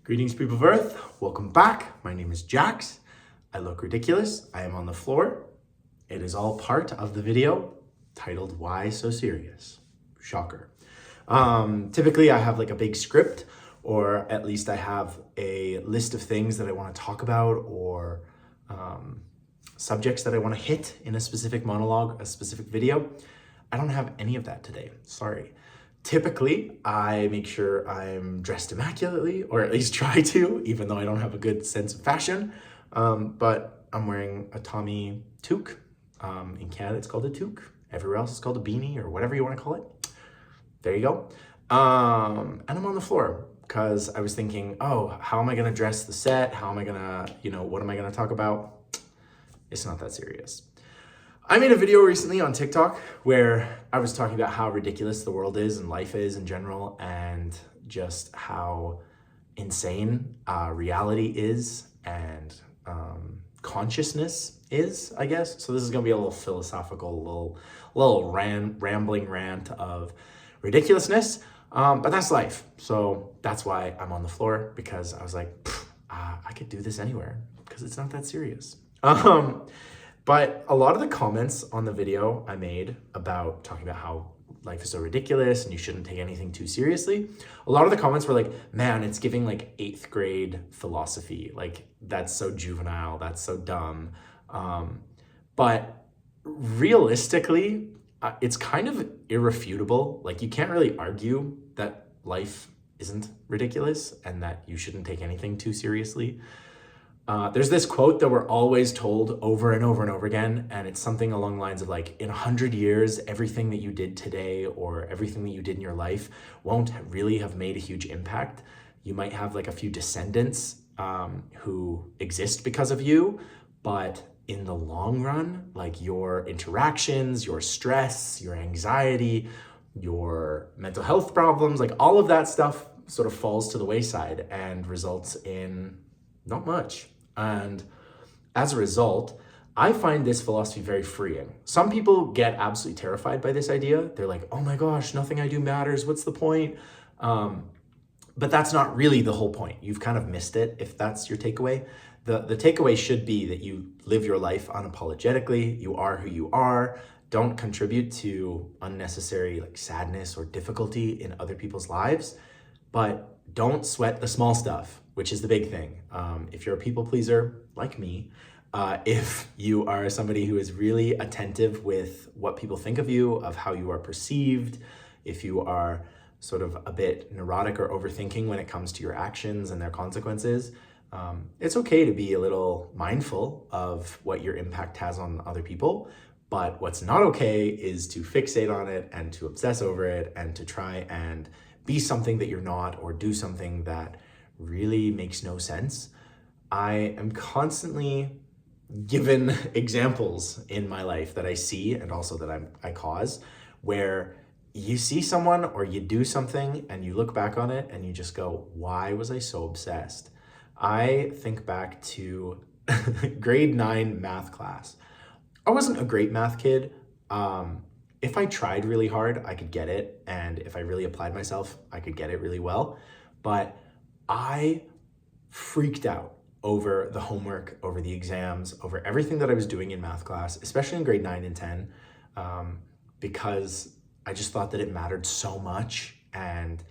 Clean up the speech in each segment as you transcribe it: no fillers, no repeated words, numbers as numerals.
Greetings, people of Earth. Welcome back. My name is Jax. I look ridiculous. I am on the floor. It is all part of the video titled Why So Serious? Shocker. Typically, I have like a big script, or at least I have a list of things that I want to talk about, or subjects that I want to hit in a specific monologue, a specific video. I don't have any of that today. Sorry. Typically, I make sure I'm dressed immaculately, or at least try to, even though I don't have a good sense of fashion. But I'm wearing a Tommy toque. In Canada, it's called a toque. Everywhere else, it's called a beanie, or whatever you want to call it. There you go. And I'm on the floor because I was thinking, oh, how am I going to dress the set? How am I going to, what am I going to talk about? It's not that serious. I made a video recently on TikTok where I was talking about how ridiculous the world is and life is in general, and just how insane reality is and consciousness is, I guess. So this is gonna be a little philosophical, little rambling rant of ridiculousness, but that's life. So that's why I'm on the floor, because I was like, I could do this anywhere because it's not that serious. But a lot of the comments on the video I made about talking about how life is so ridiculous and you shouldn't take anything too seriously, a lot of the comments were like, man, it's giving like 8th grade philosophy. Like, that's so juvenile, that's so dumb. But realistically, it's kind of irrefutable. Like, you can't really argue that life isn't ridiculous and that you shouldn't take anything too seriously. There's this quote that we're always told over and over and over again, and it's something along the lines of like, in 100 years, everything that you did today or everything that you did in your life won't really have made a huge impact. You might have like a few descendants who exist because of you, but in the long run, like your interactions, your stress, your anxiety, your mental health problems, like all of that stuff sort of falls to the wayside and results in not much. And as a result, I find this philosophy very freeing. Some people get absolutely terrified by this idea. They're like, oh my gosh, nothing I do matters. What's the point? But that's not really the whole point. You've kind of missed it if that's your takeaway. The takeaway should be that you live your life unapologetically. You are who you are. Don't contribute to unnecessary like sadness or difficulty in other people's lives, but don't sweat the small stuff, which is the big thing. If you're a people pleaser like me, if you are somebody who is really attentive with what people think of you, of how you are perceived, if you are sort of a bit neurotic or overthinking when it comes to your actions and their consequences, it's okay to be a little mindful of what your impact has on other people. But what's not okay is to fixate on it and to obsess over it and to try and be something that you're not, or do something that really makes no sense. I am constantly given examples in my life that I see, and also that I cause, where you see someone or you do something and you look back on it and you just go, why was I so obsessed? I think back to grade 9 math class. I wasn't a great math kid. If I tried really hard, I could get it. And if I really applied myself, I could get it really well. But I freaked out over the homework, over the exams, over everything that I was doing in math class, especially in grade 9 and 10, because I just thought that it mattered so much. And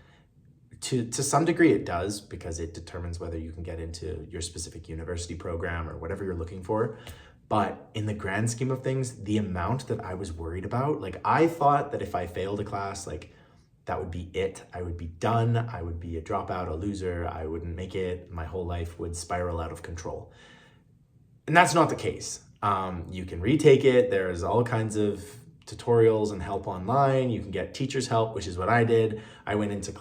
to some degree it does, because it determines whether you can get into your specific university program or whatever you're looking for. But in the grand scheme of things, the amount that I was worried about, like I thought that if I failed a class, like that would be it. I would be done. I would be a dropout, a loser. I wouldn't make it. My whole life would spiral out of control. And that's not the case. You can retake it. There's all kinds of tutorials and help online. You can get teacher's help, which is what I did. I went into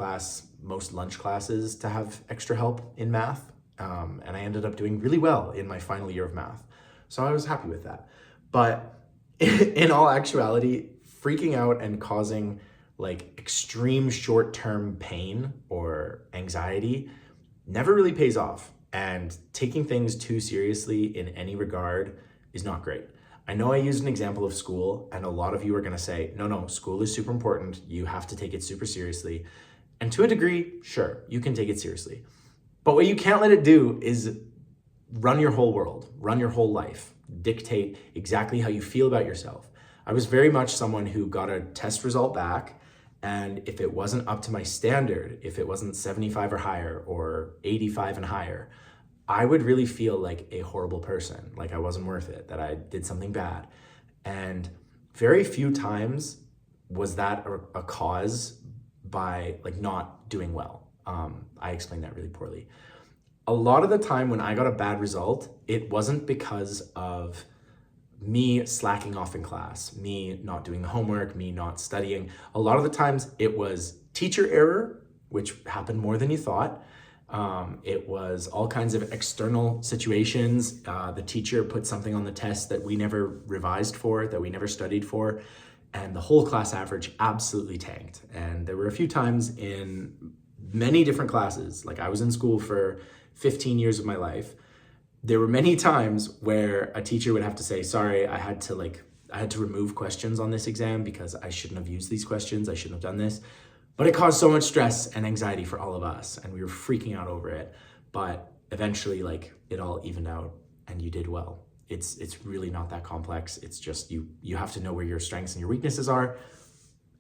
most lunch classes to have extra help in math. And I ended up doing really well in my final year of math. So I was happy with that. But in all actuality, freaking out and causing like extreme short-term pain or anxiety never really pays off. And taking things too seriously in any regard is not great. I know I used an example of school, and a lot of you are gonna say, no, school is super important. You have to take it super seriously. And to a degree, sure, you can take it seriously. But what you can't let it do is run your whole world, run your whole life, dictate exactly how you feel about yourself. I was very much someone who got a test result back, and if it wasn't up to my standard, if it wasn't 75 or higher or 85 and higher, I would really feel like a horrible person, like I wasn't worth it, that I did something bad. And very few times was that a cause by like not doing well. I explained that really poorly. A lot of the time when I got a bad result, it wasn't because of me slacking off in class, me not doing the homework, me not studying. A lot of the times it was teacher error, which happened more than you thought. It was all kinds of external situations. The teacher put something on the test that we never revised for, that we never studied for, and the whole class average absolutely tanked. And there were a few times in many different classes, like I was in school for 15 years of my life. There were many times where a teacher would have to say, sorry, I had to remove questions on this exam because I shouldn't have used these questions. I shouldn't have done this. But it caused so much stress and anxiety for all of us, and we were freaking out over it. But eventually, like, it all evened out and you did well. It's really not that complex. It's just you have to know where your strengths and your weaknesses are,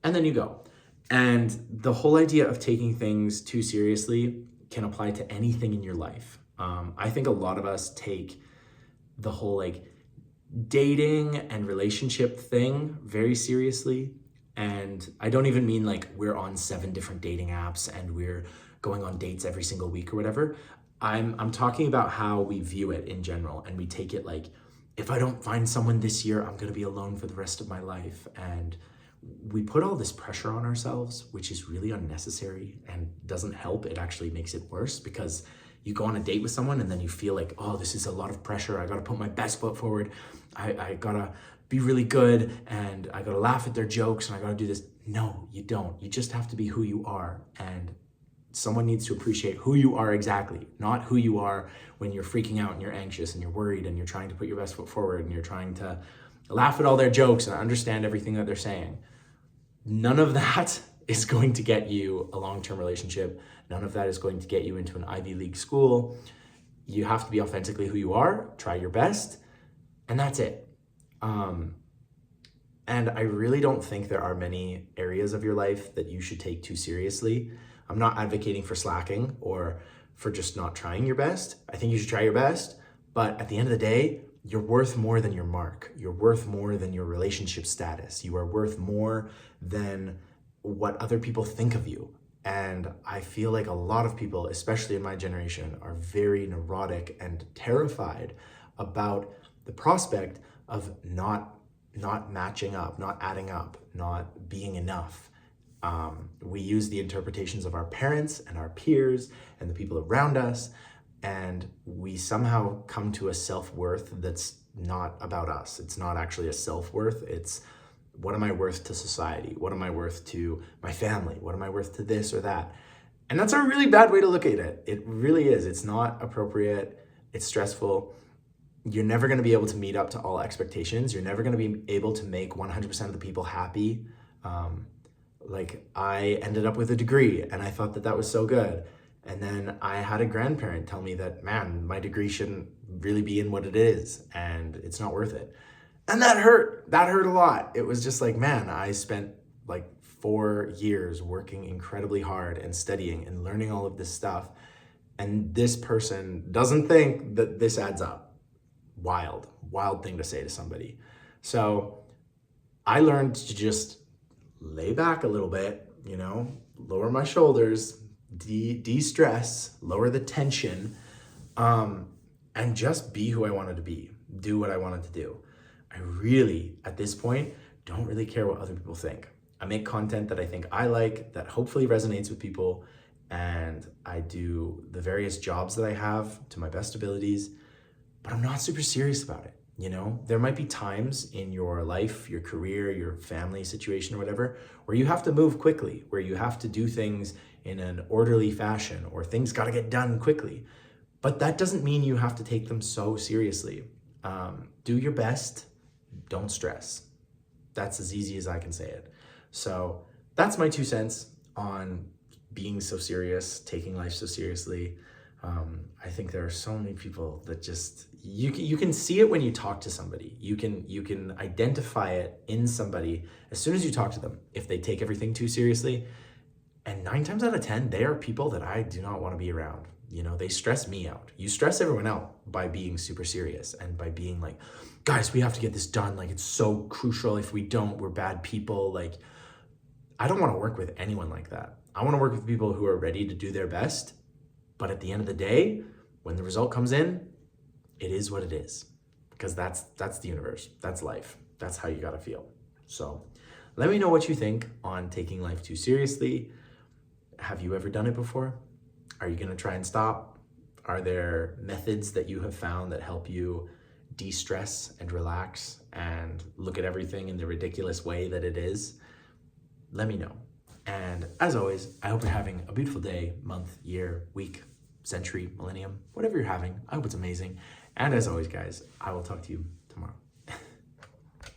and then you go. And the whole idea of taking things too seriously can apply to anything in your life. I think a lot of us take the whole like dating and relationship thing very seriously. And I don't even mean like we're on 7 different dating apps and we're going on dates every single week or whatever. I'm talking about how we view it in general, and we take it like, if I don't find someone this year, I'm gonna be alone for the rest of my life. And we put all this pressure on ourselves, which is really unnecessary and doesn't help. It actually makes it worse, because you go on a date with someone and then you feel like, oh, this is a lot of pressure. I gotta put my best foot forward. I gotta be really good, and I gotta laugh at their jokes, and I gotta do this. No, you don't. You just have to be who you are. And someone needs to appreciate who you are exactly, not who you are when you're freaking out and you're anxious and you're worried and you're trying to put your best foot forward and you're trying to laugh at all their jokes and understand everything that they're saying. None of that is going to get you a long-term relationship. None of that is going to get you into an Ivy League school. You have to be authentically who you are, try your best, and that's it. And I really don't think there are many areas of your life that you should take too seriously. I'm not advocating for slacking or for just not trying your best. I think you should try your best, but at the end of the day, you're worth more than your mark. You're worth more than your relationship status. You are worth more than what other people think of you. And I feel like a lot of people, especially in my generation, are very neurotic and terrified about the prospect of not matching up, not adding up, not being enough. We use the interpretations of our parents and our peers and the people around us, and we somehow come to a self-worth that's not about us. It's not actually a self-worth. It's, what am I worth to society? What am I worth to my family? What am I worth to this or that? And that's a really bad way to look at it. It really is. It's not appropriate. It's stressful. You're never going to be able to meet up to all expectations. You're never going to be able to make 100% of the people happy. Like, I ended up with a degree and I thought that that was so good. And then I had a grandparent tell me that, man, my degree shouldn't really be in what it is and it's not worth it. And that hurt. That hurt a lot. It was just like, man, I spent like 4 years working incredibly hard and studying and learning all of this stuff. And this person doesn't think that this adds up. Wild thing to say to somebody. So I learned to just lay back a little bit, lower my shoulders, de-stress, lower the tension, and just be who I wanted to be, do what I wanted to do. I really, at this point, don't really care what other people think. I make content that I think I like, that hopefully resonates with people, and I do the various jobs that I have to my best abilities, but I'm not super serious about it. There might be times in your life, your career, your family situation or whatever, where you have to move quickly, where you have to do things in an orderly fashion, or things got to get done quickly. But that doesn't mean you have to take them so seriously. Do your best, don't stress. That's as easy as I can say it. So that's my 2 cents on being so serious, taking life so seriously. I think there are so many people that just you can see it when you talk to somebody. You can identify it in somebody as soon as you talk to them if they take everything too seriously. And 9 times out of 10, they are people that I do not want to be around. They stress me out. You stress everyone out by being super serious and by being like, guys, we have to get this done. Like, it's so crucial. If we don't, we're bad people. Like, I don't want to work with anyone like that. I want to work with people who are ready to do their best. But at the end of the day, when the result comes in, it is what it is. Because that's the universe. That's life. That's how you got to feel. So let me know what you think on taking life too seriously. Have you ever done it before? Are you going to try and stop? Are there methods that you have found that help you de-stress and relax and look at everything in the ridiculous way that it is? Let me know. And as always, I hope you're having a beautiful day, month, year, week, century, millennium, whatever you're having. I hope it's amazing. And as always, guys, I will talk to you tomorrow.